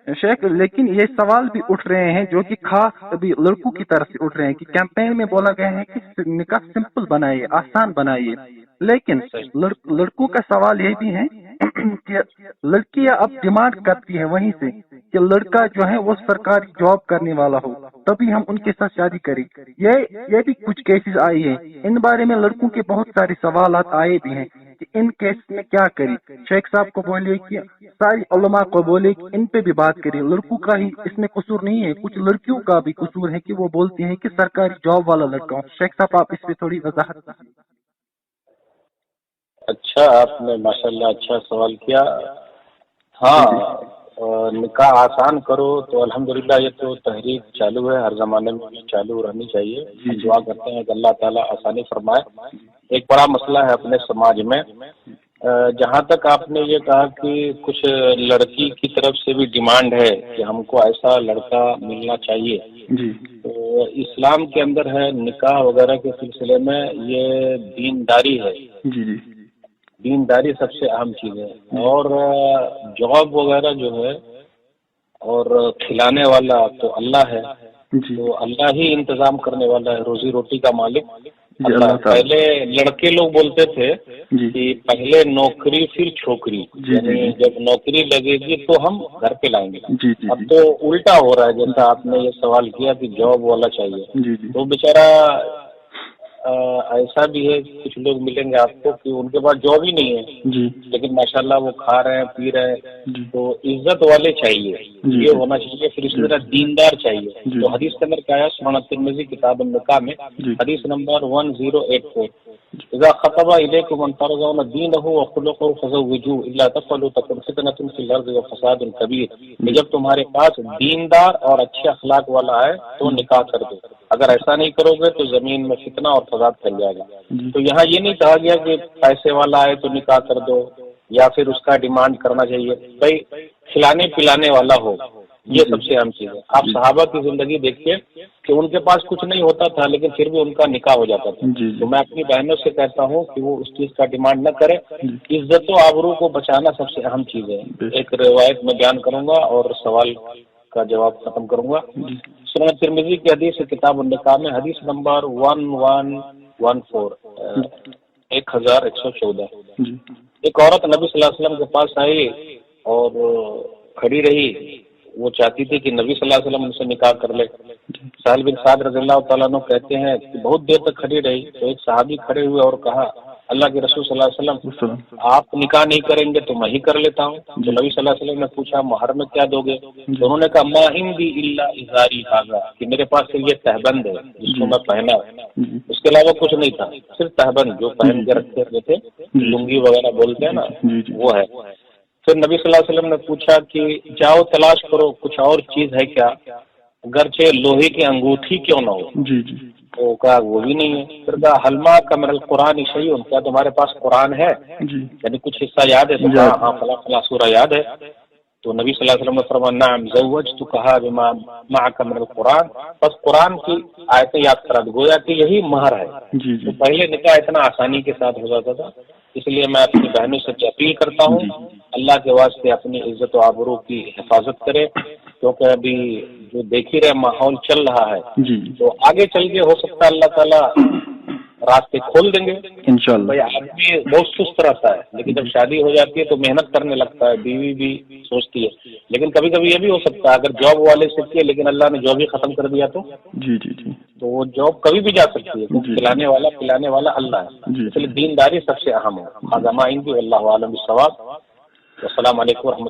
शेख, लेकिन ये सवाल भी उठ रहे हैं जो कि खास अभी लड़कों की तरफ से उठ रहे हैं कि कैंपेन में बोला गया है कि निकाह सिंपल बनाइए, आसान बनाइए, लेकिन लड़कों का सवाल ये भी है कि लड़कियां अब डिमांड करती है वहीं से कि लड़का जो है वो सरकारी जॉब करने वाला हो, तभी हम उनके साथ शादी करें। ये भी कुछ केसेस आई है। इन बारे में लड़कों के बहुत सारे सवाल आए भी हैं कि इन केस में क्या करें। शेख साहब को बोले कि सारी उलमा को बोले कि इन पे भी बात करें, लड़कों का ही इसमें कसूर नहीं है, कुछ लड़कियों का भी कसूर है कि वो बोलती हैं कि सरकारी जॉब वाला लड़का हो। शेख साहब, आप इस पे थोड़ी वजाहत। अच्छा, आपने माशाल्लाह अच्छा सवाल किया। हाँ, निकाह आसान करो तो अल्हम्दुलिल्लाह ये तो तहरीक चालू है, हर जमाने में भी चालू रहनी चाहिए। हम दुआ करते हैं कि अल्लाह ताला आसानी फरमाए। एक बड़ा मसला है अपने समाज में। जहाँ तक आपने ये कहा कि कुछ लड़की की तरफ से भी डिमांड है कि हमको ऐसा लड़का मिलना चाहिए, तो इस्लाम के अंदर है निकाह वगैरह के सिलसिले में ये दीनदारी है। दीनदारी सबसे अहम चीज है। और जॉब वगैरह जो है और खिलाने वाला तो अल्लाह है, तो अल्लाह ही इंतजाम करने वाला है, रोजी रोटी का मालिक अल्लाह। पहले लड़के लोग बोलते थे कि पहले नौकरी फिर छोकरी, यानी जब नौकरी लगेगी तो हम घर पे लाएंगे। अब तो उल्टा हो रहा है, जैसा आपने ये सवाल किया कि जॉब वाला चाहिए, तो बेचारा ऐसा भी है, कुछ लोग मिलेंगे आपको कि उनके पास जॉब ही नहीं है लेकिन माशाल्लाह वो खा रहे हैं, पी रहे हैं। तो इज्जत वाले चाहिए, ये होना चाहिए। फिर इसी तरह दीनदार चाहिए। तो हदीस के अंदर क्या है, सुनन तिरमिज़ी किताब निकाह में हदीस नंबर 1084, इज़ा खतबा इलैकुम मन तरज़ौना दीनहु व खुलुक़हु फज़व्विजूहु इल्ला तफ़अलू तकुन फ़ितनतुन फ़िल अर्ज़ि व फ़सादुन कबीर। जब तुम्हारे पास दीनदार और अच्छे अखलाक वाला है तो निकाह कर दो, अगर ऐसा नहीं करोगे तो जमीन में फितना और फसाद फैल जाएगा। तो यहाँ ये नहीं कहा गया कि पैसे वाला आए तो निकाह कर दो या फिर उसका डिमांड करना चाहिए, भाई खिलाने पिलाने वाला हो, ये सबसे अहम चीज है। आप सहाबा की जिंदगी देखिए कि उनके पास कुछ नहीं होता था लेकिन फिर भी उनका निकाह हो जाता था। तो मैं अपनी बहनों से कहता हूँ कि वो उस चीज का डिमांड न करे। इज्जत व आबरू को बचाना सबसे अहम चीज है। एक रिवायत में बयान करूंगा और सवाल का जवाब खत्म करूंगा। सुनन तिरमिज़ी की हदीस किताब निकाह में हदीस नंबर 1114 1114। एक औरत नबी सल्लल्लाहु अलैहि वसल्लम के पास आई और खड़ी रही। वो चाहती थी कि नबी सल्लल्लाहु अलैहि वसल्लम उनसे निकाह कर ले। साहिल बिन साद रज़ियल्लाहु तआला अन्हु कहते हैं कि बहुत देर तक खड़ी रही तो एक सहाबी खड़े हुए और कहा, अल्लाह के रसूल सल्लल्लाहु अलैहि वसल्लम, आप निकाह नहीं करेंगे तो मैं ही कर लेता हूँ। तो नबी सल्लल्लाहु अलैहि वसल्लम ने पूछा, महर में क्या दोगे? तो उन्होंने कहा, मा इंदी इल्ला इज़ारी हाज़ा, कि मेरे पास सिर्फ ये तहबंद है जिसको मैं पहना, उसके अलावा कुछ नहीं था, सिर्फ तहबंद जो पहन के रखते हुए थे, लुंगी वगैरह बोलते हैं ना, वो है। फिर नबी सल्लल्लाहु अलैहि वसल्लम ने पूछा कि जाओ तलाश करो, कुछ और चीज है क्या, अगरचे लोहे की अंगूठी क्यों ना हो। तो कहा वो भी नहीं है। फिर कहा, हलमा का मिनल कुरान शैउन, क्या तुम्हारे पास कुरान है, यानी कुछ हिस्सा याद है? तो हाँ फला फला सूरा याद है। तो नबी सल्लल्लाहु अलैहि वसल्लम ने फरमाया, नाम ज़व्वजतुकहा बिमा मअका मिनल कुरान, बस कुरान की आयतें याद करा दो, गोया कि यही महर है। तो पहले निकाह इतना आसानी के साथ हो जाता था। इसलिए मैं अपनी बहनों से अपील करता हूँ, अल्लाह के वास्ते अपनी इज्जत और आबरू की हिफाजत करे, क्योंकि अभी जो देख ही रहे माहौल चल रहा है, तो आगे चल के हो सकता है अल्लाह ताला रास्ते खोल देंगे इंशाअल्लाह। भाई आदमी बहुत सुस्त रहता है लेकिन जब शादी हो जाती है तो मेहनत करने लगता है, बीवी भी सोचती है। लेकिन कभी कभी ये भी हो सकता है अगर जॉब वाले से किए लेकिन अल्लाह ने जॉब ही खत्म कर दिया तो तो वो जॉब कभी भी जा सकती है, क्योंकि खिलाने वाला पिलाने वाला अल्लाह है। इसलिए दीनदारी सबसे अहम है। खाज़ा मा इंदी वल्लाहु आलम बिस्सवाब। अस्सलामु अलैकुम।